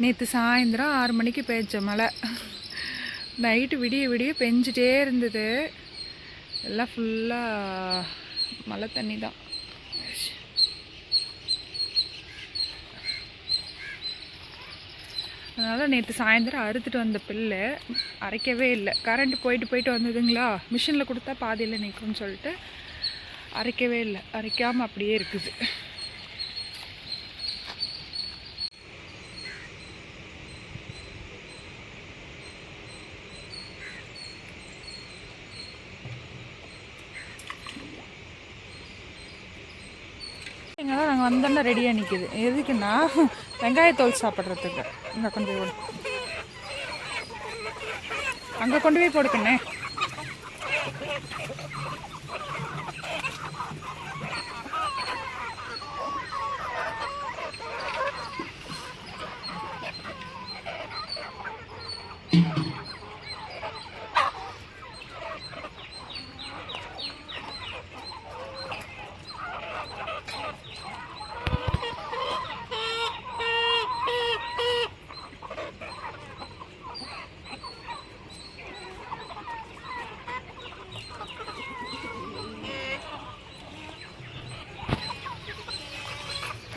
நேற்று சாயந்தரம் 6 மணிக்கு பெய்ஞ்ச மழை. நைட்டு விடிய விடிய பெஞ்சிட்டே இருந்தது. எல்லாம் ஃபுல்லாக மழை தண்ணி தான். அதனால் நேற்று சாயந்தரம் அறுத்துட்டு வந்த பில்லு அரைக்கவே இல்லை. கரண்ட் போயிட்டு வந்ததுங்களா, மிஷினில் கொடுத்தா பாதியில் நிற்கும்னு சொல்லிட்டு அரைக்கவே இல்லை. அரைக்காமல் அப்படியே இருக்குது. இங்கே தான் நாங்கள் வந்தோன்னா ரெடியாக நிற்கிது. எதுக்குன்னா வெங்காயத்தோல் சாப்பிட்றதுக்கு. இங்கே கொண்டு போய் போடு, அங்கே கொண்டு போய் போடுக்கண்ணே.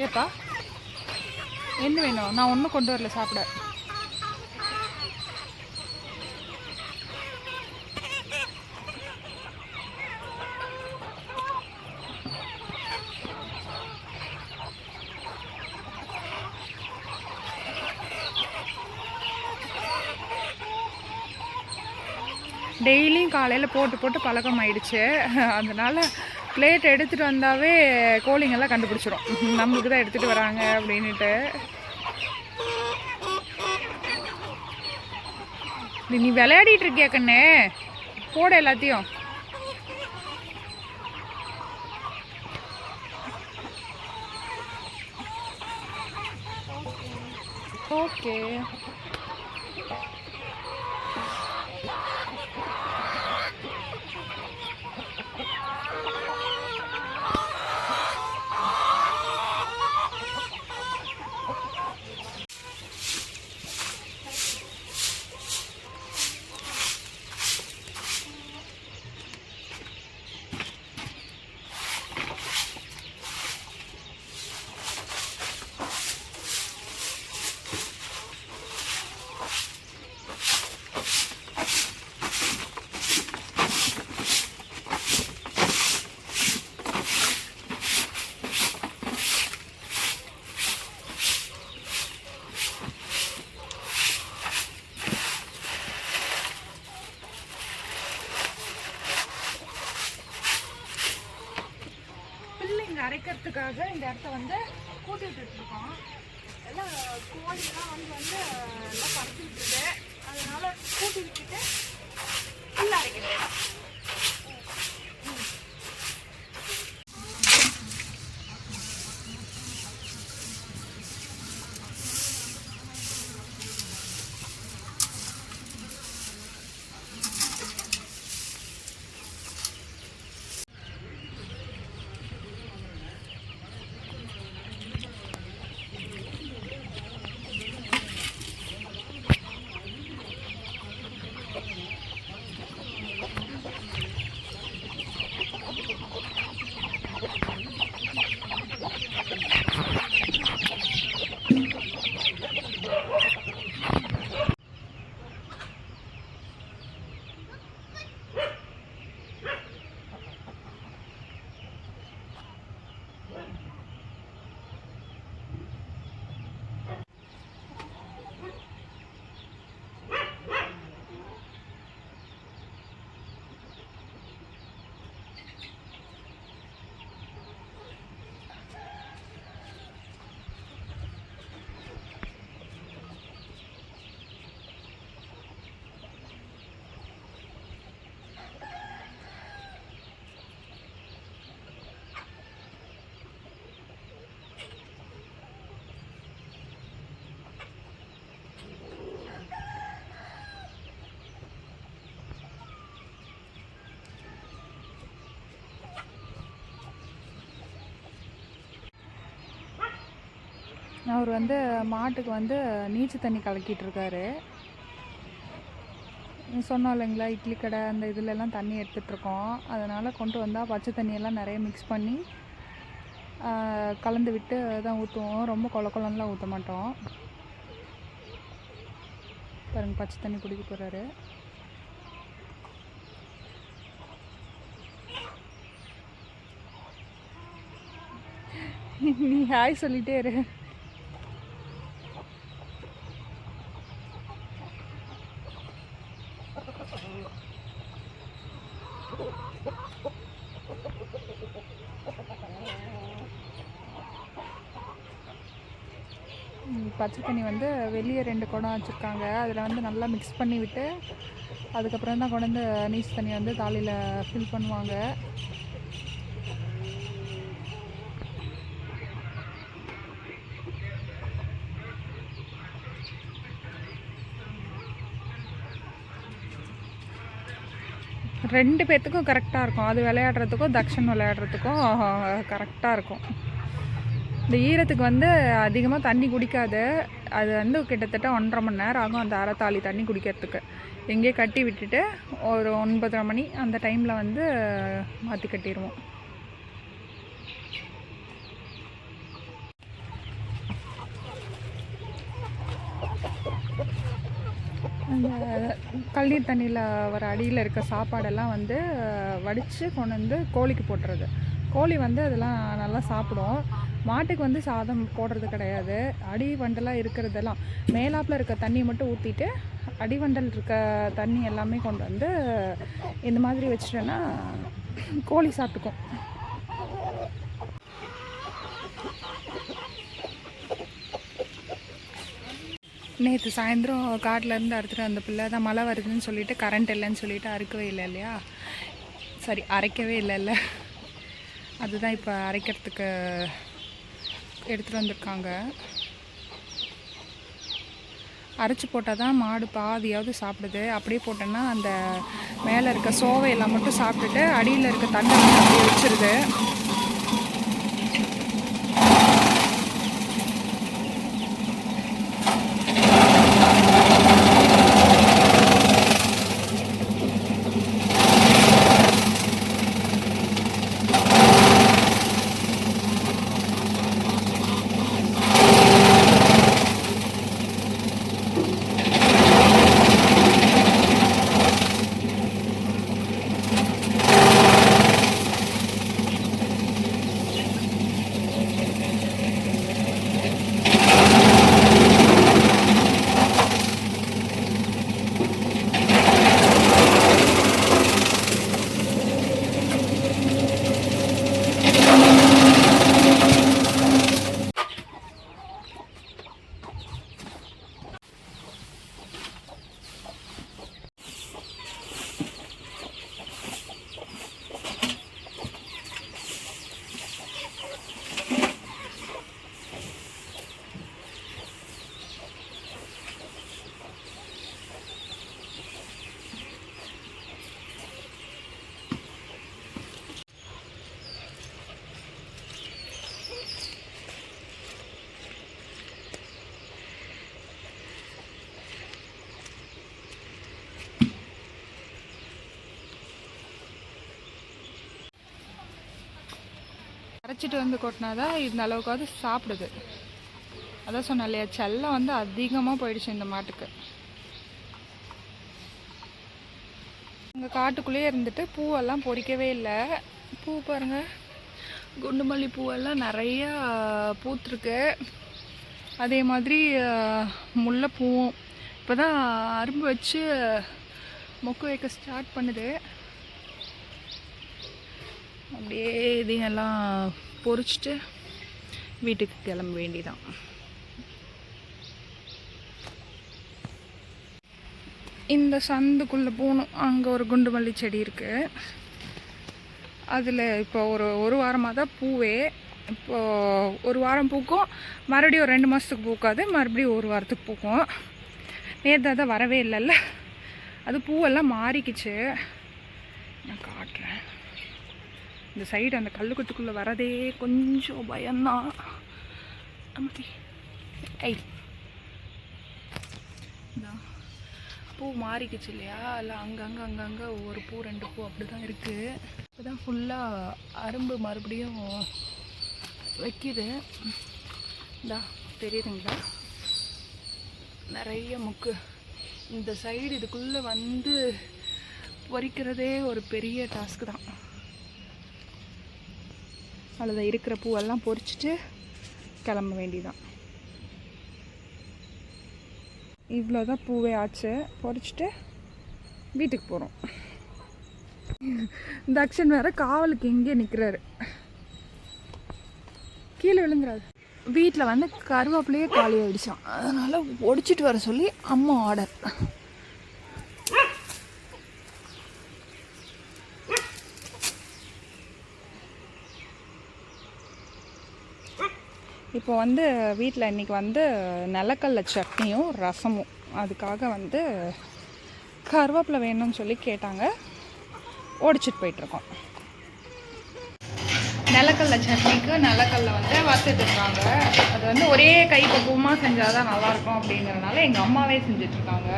ஏப்பா என்ன வேணும்? நான் ஒன்றும் கொண்டு வரல சாப்பிட. டெய்லியும் காலையில் போட்டு பழக்கம் ஆயிடுச்சு. அதனால் பிளேட் எடுத்துகிட்டு வந்தாவே கோழிங்கெல்லாம் கண்டுபிடிச்சிரும் நம்மளுக்கு தான் எடுத்துகிட்டு வராங்க அப்படின்ட்டு. நீ விளையாடிட்டு இருக்கியா கண்ணே? போட எல்லாத்தையும். ஓகே. அரைக்கிறதுக்காக இந்த இடத்த வந்து கூட்டி விட்டுட்டு இருக்கோம். எல்லாம் கோழிலாம் வந்து எல்லாம் பறந்துட்டு இருக்கு. அதனால கூட்டி விட்டுட்டு புல்ல அரைக்கிறேன். அவர் வந்து மாட்டுக்கு வந்து நீச்சல் தண்ணி கலக்கிட்டு இருக்காரு. சொன்னோம் இல்லைங்களா, இட்லி கடை அந்த இதுலலாம் தண்ணி எடுத்துகிட்ருக்கோம். அதனால் கொண்டு வந்தால் பச்சை தண்ணியெல்லாம் நிறைய மிக்ஸ் பண்ணி கலந்து விட்டு தான் ஊற்றுவோம். ரொம்ப கொலலாம் ஊற்ற மாட்டோம். பாருங்கள், பச்சை தண்ணி குடிக்க போகிறாரு. நீ ஹாய் சொல்லிட்டே இரு. பச்சை தண்ணி வந்து வெளியே 2 குடம் வச்சுருக்காங்க. அதில் வந்து நல்லா மிக்ஸ் பண்ணி விட்டு அதுக்கப்புறம் தான் கொண்டு வந்து நீச்சல் தண்ணி வந்து தாலியில் ஃபில் பண்ணுவாங்க. ரெண்டு பேர்த்துக்கும் கரெக்டாக இருக்கும். அது விளையாடுறதுக்கும் தக்ஷன் விளையாடுறதுக்கும் கரெக்டாக இருக்கும். இந்த ஈரத்துக்கு வந்து அதிகமாக தண்ணி குடிக்காது. அது வந்து கிட்டத்தட்ட 1.5 மணி நேரம் ஆகும் அந்த அரை தாலி தண்ணி குடிக்கிறதுக்கு. எங்கேயே கட்டி விட்டுட்டு ஒரு 9:30 மணி அந்த டைமில் வந்து மாற்றி கட்டிடுவோம். அந்த கழுநீர் தண்ணியில் வர அடியில் இருக்க சாப்பாடெல்லாம் வந்து வடித்து கொண்டு வந்து கோழிக்கு போட்டுறது. கோழி வந்து அதெல்லாம் நல்லா சாப்பிடும். மாட்டுக்கு வந்து சாதம் போடுறது கிடையாது. அடிவண்டலாக இருக்கிறதெல்லாம் மேலாப்பில் இருக்க தண்ணியை மட்டும் ஊற்றிட்டு அடிவண்டல் இருக்க தண்ணி எல்லாமே கொண்டு வந்து இந்த மாதிரி வச்சிட்டோன்னா கோழி சாப்பிட்டுக்கும். நேற்று சாயந்தரம் காட்டிலேருந்து அறுத்துட்டு அந்த பிள்ளை தான் மழை வருதுன்னு சொல்லிட்டு கரண்ட் இல்லைன்னு சொல்லிட்டு அறுக்கவே இல்லை இல்லையா, சரி அரைக்கவே இல்லைல்ல, அதுதான் இப்போ அரைக்கிறதுக்கு எடுத்துகிட்டு வந்திருக்காங்க. அரைச்சி போட்டால் தான் மாடு பாதியாவது சாப்பிடுது. அப்படியே போட்டோன்னா அந்த மேலே இருக்க சோவையெல்லாம் மட்டும் சாப்பிட்டுட்டு அடியில் இருக்க தண்ணி வந்து அப்படியே வச்சிருது. அரைச்சிட்டு வந்து கொட்டினாதான் இந்த அளவுக்காவது சாப்பிடுது. அதான் சொன்னேன் இல்லையா, செல்லம் வந்து அதிகமாக போயிடுச்சு இந்த மாட்டுக்கு. இங்கே காட்டுக்குள்ளேயே இருந்துட்டு பூவெல்லாம் பொறிக்கவே இல்லை. பூ பாருங்கள், குண்டுமல்லி பூவெல்லாம் நிறையா பூத்துருக்கு. அதே மாதிரி முல்லைப்பூவும் இப்போ தான் அரும்பு வச்சு மொக்கு வைக்க ஸ்டார்ட் பண்ணுது. அப்படியே இதையெல்லாம் பொறிச்சிட்டு வீட்டுக்கு கிளம்ப வேண்டிதான். இந்த சந்துக்குள்ளே போகணும். அங்கே ஒரு குண்டுமல்லி செடி இருக்குது. அதில் இப்போ ஒரு வாரமாக தான் பூவே. இப்போது ஒரு வாரம் பூக்கும், மறுபடியும் ஒரு 2 மாதத்துக்கு பூக்காது, மறுபடியும் ஒரு வாரத்துக்கு பூக்கும். நேற்று தான் வரவே இல்லைல்ல, அது பூவெல்லாம் மாறிக்குச்சு. நான் காட்டுறேன். இந்த சைடு அந்த கல்லுக்கட்டுக்குள்ளே வரதே கொஞ்சம் பயம்தான். ஐ பூ மாறிக்குச்சு இல்லையா, இல்லை அங்கங்கே ஒவ்வொரு பூ 2 பூ அப்படி தான் இருக்குது. இப்போ தான் ஃபுல்லாக அரும்பு மறுபடியும் வைக்கிது. இந்தா தெரியுதுங்களா, நிறைய முக்கு. இந்த சைடு இதுக்குள்ளே வந்து பறிக்கிறதே ஒரு பெரிய டாஸ்க்கு தான். அதில் இருக்கிற பூவெல்லாம் பொறிச்சிட்டு கிளம்ப வேண்டியதான். இவ்வளோதான் பூவே ஆச்சு. பொறிச்சிட்டு வீட்டுக்கு போகிறோம். இந்த அக்ஷன் வேறு காவலுக்கு எங்கே நிற்கிறாரு, கீழே விழுந்துறாரு. வீட்டில் வந்து கருவேப்பிலையே காலி ஆகிடுச்சான், அதனால் ஒடிச்சிட்டு வர சொல்லி அம்மா ஆர்டர். இப்போ வந்து வீட்டில் இன்றைக்கி வந்து நிலக்கடலை சட்னியும் ரசமும், அதுக்காக வந்து கருவேப்பிலை வேணும்னு சொல்லி கேட்டாங்க, ஒடிச்சிட்டு போயிட்டுருக்கோம். நிலக்கடலை சட்னிக்கு நிலக்கடலை வந்து வறுத்துட்ருக்காங்க. அது வந்து ஒரே கை பக்குவமாக செஞ்சால் தான் நல்லாயிருக்கும் அப்படிங்கிறதுனால எங்கள் அம்மாவே செஞ்சிட்ருக்காங்க.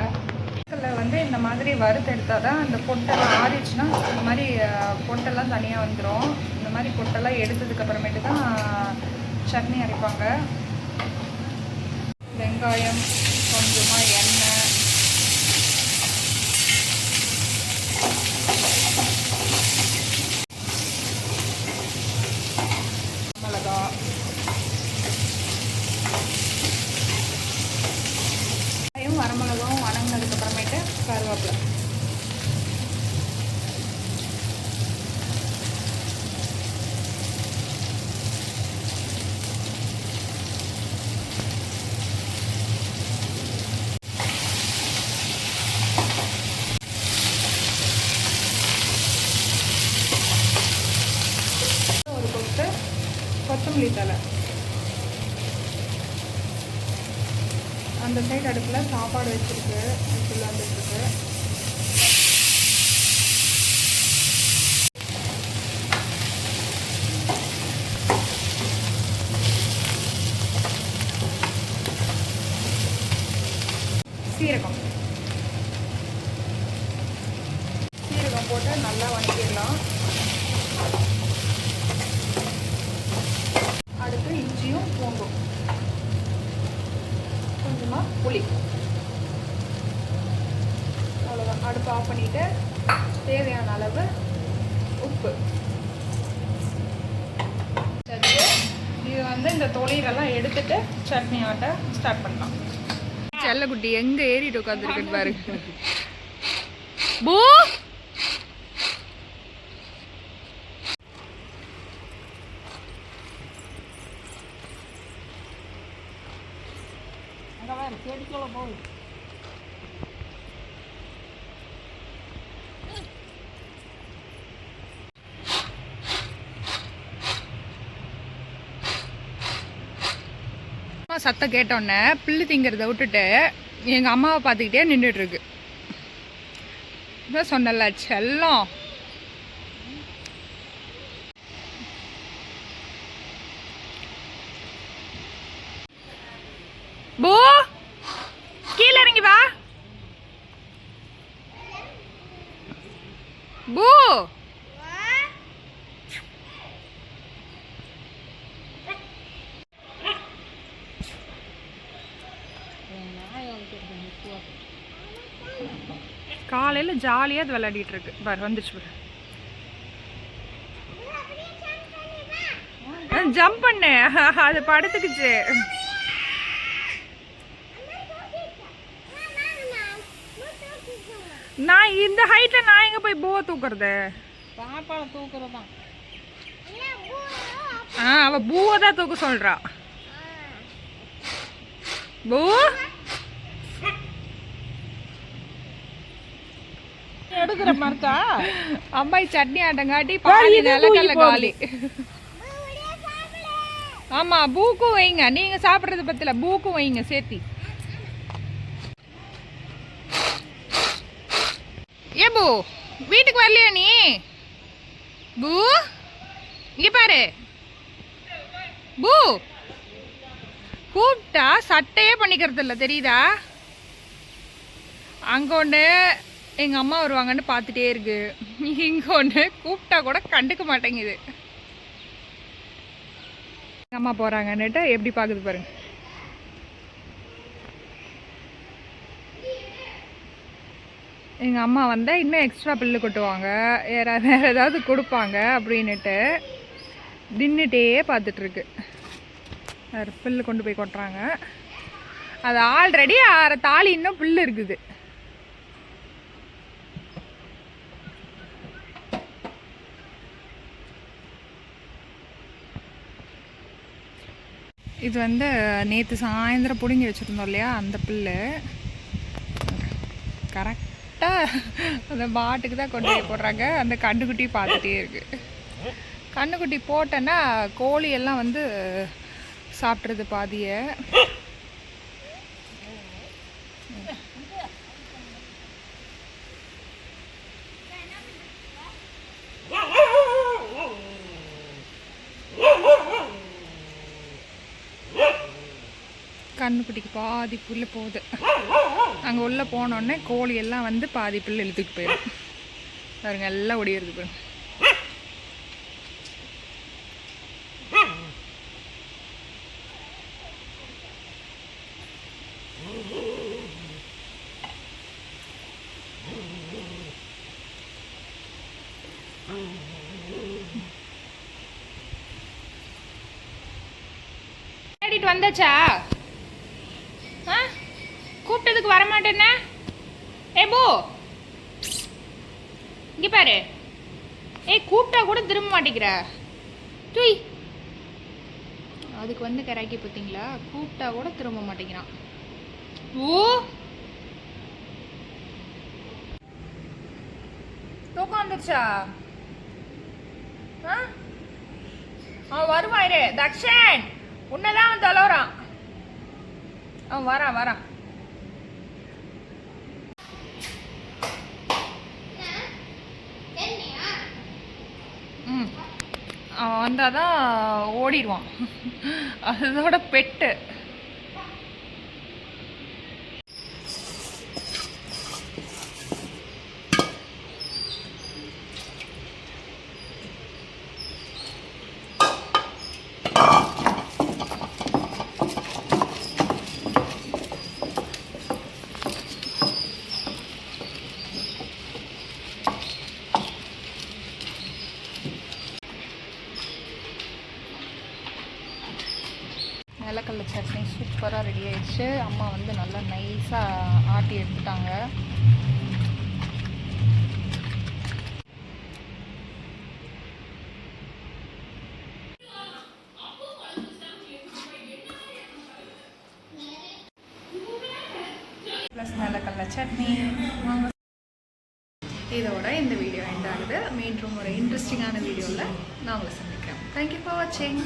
நிலக்கடலை வந்து இந்த மாதிரி வறுத்து எடுத்தால் தான் அந்த பொட்டெல்லாம் ஆறிச்சுன்னா இந்த மாதிரி பொட்டெல்லாம் தனியாக வந்துடும். இந்த மாதிரி பொட்டெல்லாம் எடுத்ததுக்கப்புறமேட்டு தான் சட்னி அரைப்பாங்க. வெங்காயம், கொஞ்சமாக எண்ணெய், மிளகா, வரமிளகாவும் வணங்கினதுக்கப்புறமேட்டு கருவேப்பிலை. கொத்தமல்லி தலை. அந்த சைடு அடுப்பில் சாப்பாடு வச்சுருக்கு, வந்துட்டுருக்கு. சீரகம் போட்டு நல்லா வணக்கிடலாம். அடுத்து இஞ்சியும் பூண்டும், கொஞ்சமாக புளி, அவ்வளோதான். அடுப்பு ஆஃப் பண்ணிவிட்டு தேவையான அளவு உப்பு சேர்த்து இது வந்து இந்த தொழிலெல்லாம் எடுத்துட்டு சட்னி ஆட்ட ஸ்டார்ட் பண்ணலாம். செல்லக்குட்டி எங்கே ஏறிட்டு உட்காந்துருக்கு பாரு. பூ சத்தம் கேட்டோன்னே பில்லு திங்கிறத விட்டுட்டு எங்கள் அம்மாவை பார்த்துக்கிட்டே நின்றுட்டுருக்கு. இதான் சொன்னல செல்லம். பூ கீழே இறங்கி வா. பூ காலையில் ஜாலியாக அது விளையாடிட்டு இருக்கு பாரு. வந்துச்சு பாரு, ஜம்ப் பண்ணு. அது படுத்துக்குச்சு. நான் இந்த ஹைட்ல நான் எங்க போய் பூவை தூக்குறது? பாப்பாவை தூக்குறதா? அவ பூவை தான் தூக்க சொல்றா. பூ எடுக்கிற மார்க்கா அம்மாய் சட்னி ஆட்டங்காட்டி பாதி நிலக்கல்ல காலி. ஆமா பூக்கும் வைங்க, நீங்க சாப்பிட்றது பத்தில பூக்கும் வைங்க சேர்த்தி. ஏ பூ வீட்டுக்கு வரலையா நீ? பூ இங்க பாரு. பூ கூப்பிட்டா சட்டையே பண்ணிக்கிறது இல்லை, தெரியுதா? அங்கே ஒன்று எங்கள் அம்மா வருவாங்கன்னு பார்த்துட்டே இருக்கு, இங்கே ஒன்று கூப்பிட்டா கூட கண்டுக்க மாட்டேங்குது. எங்கள் அம்மா போகிறாங்கன்னுட்டு எப்படி பார்க்குது பாருங்க. எங்கள் அம்மா வந்தால் இன்னும் எக்ஸ்ட்ரா பில்லு கொட்டுவாங்க, வேறு ஏதாவது கொடுப்பாங்க அப்படின்னுட்டு நின்றுட்டே பார்த்துட்ருக்கு. வேறு புல்லு கொண்டு போய் கொட்டுறாங்க. அது ஆல்ரெடி 6 தாலி இன்னும் புல்லு இருக்குது. இது வந்து நேற்று சாயந்தரம் பிடுங்கி வச்சுருந்தோம் இல்லையா, அந்த புல்லு கரெக்டாக அந்த பாட்டுக்கு தான் கொண்டு போய் போடுறாங்க. அந்த கண்ணுக்குட்டி பார்த்துட்டே இருக்கு. கண்ணுக்குட்டி போட்டேன்னா கோழியெல்லாம் வந்து சாப்பிட்றது பாதியை. கண்ணுக்குட்டிக்கு பாதி புல்லு போகுது. அங்கே உள்ளே போனோடனே கோழியெல்லாம் வந்து பாதி புல்லு இழுத்துட்டு போயிடும் பாருங்க, எல்லாம் ஒடியிறது பாருங்க. தேடிட்டு வந்தாச்சா? கூப்பிட்டதுக்கு வரமாட்டேன்னா ஏபோ இங்கே பாரு. கூப்பிட்டா கூட திரும்ப மாட்டேங்கிற. தூய் அதுக்கு வந்து கராக்கி பார்த்தீங்களா, கூப்பிட்டா கூட திரும்ப மாட்டேங்கிறான். ஓ தூக்கம் வந்துருச்சா? அவன் வருவாயிரு. தக்ஷன் உன்னதான் அவன் தொலைறான். அவன் வரான். அவன் வந்தால் தான் ஓடிடுவான். அதோட பெட்டு. நிலக்கடலை சட்னி சூப்பராக ரெடி ஆயிடுச்சு. அம்மா வந்து நல்லா நைஸாக ஆட்டி எடுத்துட்டாங்க. ப்ளஸ் நிலக்கடலை சட்னி. இதோட இந்த வீடியோ எண்ட் ஆகுது. மீண்டும் ஒரு இன்ட்ரெஸ்டிங்கான வீடியோவில் நான் உங்களை சந்திக்கிறேன். தேங்க்யூ ஃபார் வாட்சிங்.